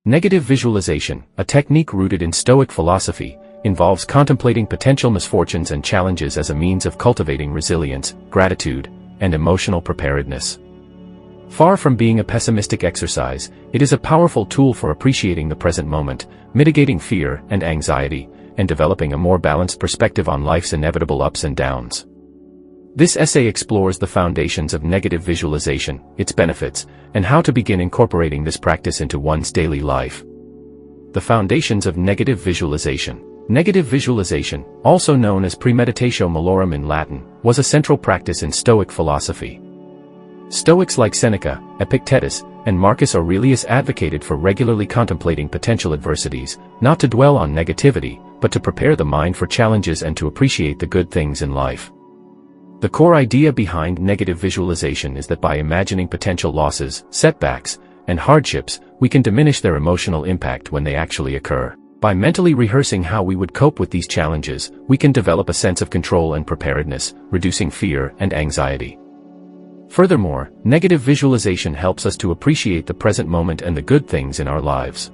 Negative visualization, a technique rooted in Stoic philosophy, involves contemplating potential misfortunes and challenges as a means of cultivating resilience, gratitude, and emotional preparedness. Far from being a pessimistic exercise, it is a powerful tool for appreciating the present moment, mitigating fear and anxiety, and developing a more balanced perspective on life's inevitable ups and downs. This essay explores the foundations of negative visualization, its benefits, and how to begin incorporating this practice into one's daily life. The foundations of negative visualization. Negative visualization, also known as premeditatio malorum in Latin, was a central practice in Stoic philosophy. Stoics like Seneca, Epictetus, and Marcus Aurelius advocated for regularly contemplating potential adversities, not to dwell on negativity, but to prepare the mind for challenges and to appreciate the good things in life. The core idea behind negative visualization is that by imagining potential losses, setbacks, and hardships, we can diminish their emotional impact when they actually occur. By mentally rehearsing how we would cope with these challenges, we can develop a sense of control and preparedness, reducing fear and anxiety. Furthermore, negative visualization helps us to appreciate the present moment and the good things in our lives.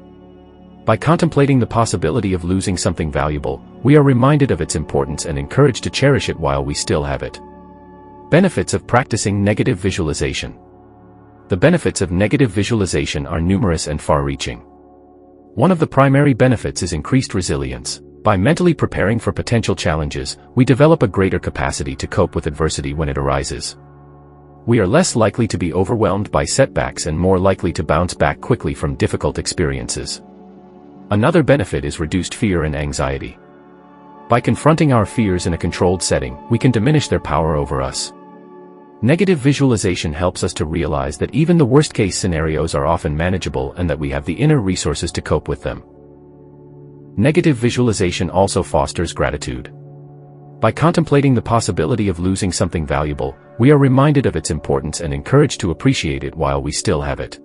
By contemplating the possibility of losing something valuable, we are reminded of its importance and encouraged to cherish it while we still have it. Benefits of practicing negative visualization. The benefits of negative visualization are numerous and far-reaching. One of the primary benefits is increased resilience. By mentally preparing for potential challenges, we develop a greater capacity to cope with adversity when it arises. We are less likely to be overwhelmed by setbacks and more likely to bounce back quickly from difficult experiences. Another benefit is reduced fear and anxiety. By confronting our fears in a controlled setting, we can diminish their power over us. Negative visualization helps us to realize that even the worst-case scenarios are often manageable and that we have the inner resources to cope with them. Negative visualization also fosters gratitude. By contemplating the possibility of losing something valuable, we are reminded of its importance and encouraged to appreciate it while we still have it.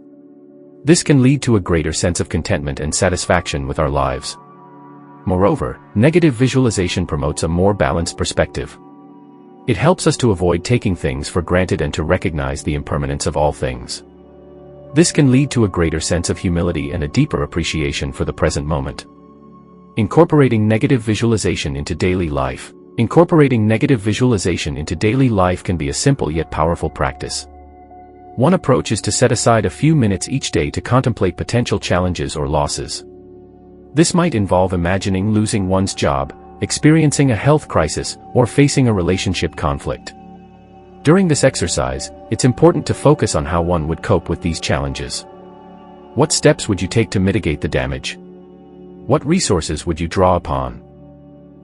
This can lead to a greater sense of contentment and satisfaction with our lives. Moreover, negative visualization promotes a more balanced perspective. It helps us to avoid taking things for granted and to recognize the impermanence of all things. This can lead to a greater sense of humility and a deeper appreciation for the present moment. Incorporating negative visualization into daily life. Incorporating negative visualization into daily life can be a simple yet powerful practice. One approach is to set aside a few minutes each day to contemplate potential challenges or losses. This might involve imagining losing one's job, experiencing a health crisis, or facing a relationship conflict. During this exercise, it's important to focus on how one would cope with these challenges. What steps would you take to mitigate the damage? What resources would you draw upon?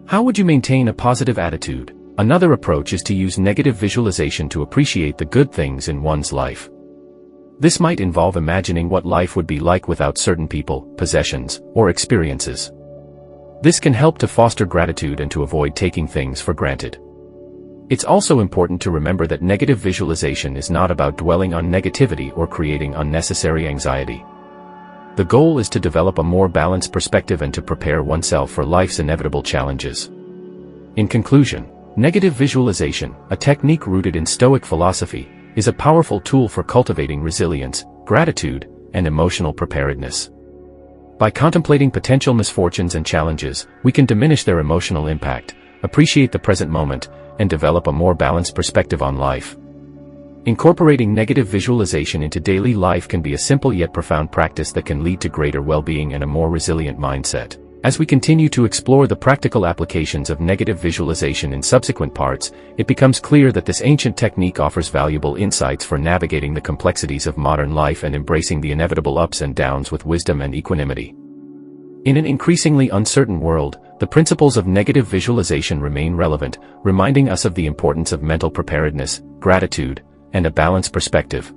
How would you maintain a positive attitude? Another approach is to use negative visualization to appreciate the good things in one's life. This might involve imagining what life would be like without certain people, possessions, or experiences. This can help to foster gratitude and to avoid taking things for granted. It's also important to remember that negative visualization is not about dwelling on negativity or creating unnecessary anxiety. The goal is to develop a more balanced perspective and to prepare oneself for life's inevitable challenges. In conclusion, negative visualization, a technique rooted in Stoic philosophy, is a powerful tool for cultivating resilience, gratitude, and emotional preparedness. By contemplating potential misfortunes and challenges, we can diminish their emotional impact, appreciate the present moment, and develop a more balanced perspective on life. Incorporating negative visualization into daily life can be a simple yet profound practice that can lead to greater well-being and a more resilient mindset. As we continue to explore the practical applications of negative visualization in subsequent parts, it becomes clear that this ancient technique offers valuable insights for navigating the complexities of modern life and embracing the inevitable ups and downs with wisdom and equanimity. In an increasingly uncertain world, the principles of negative visualization remain relevant, reminding us of the importance of mental preparedness, gratitude, and a balanced perspective.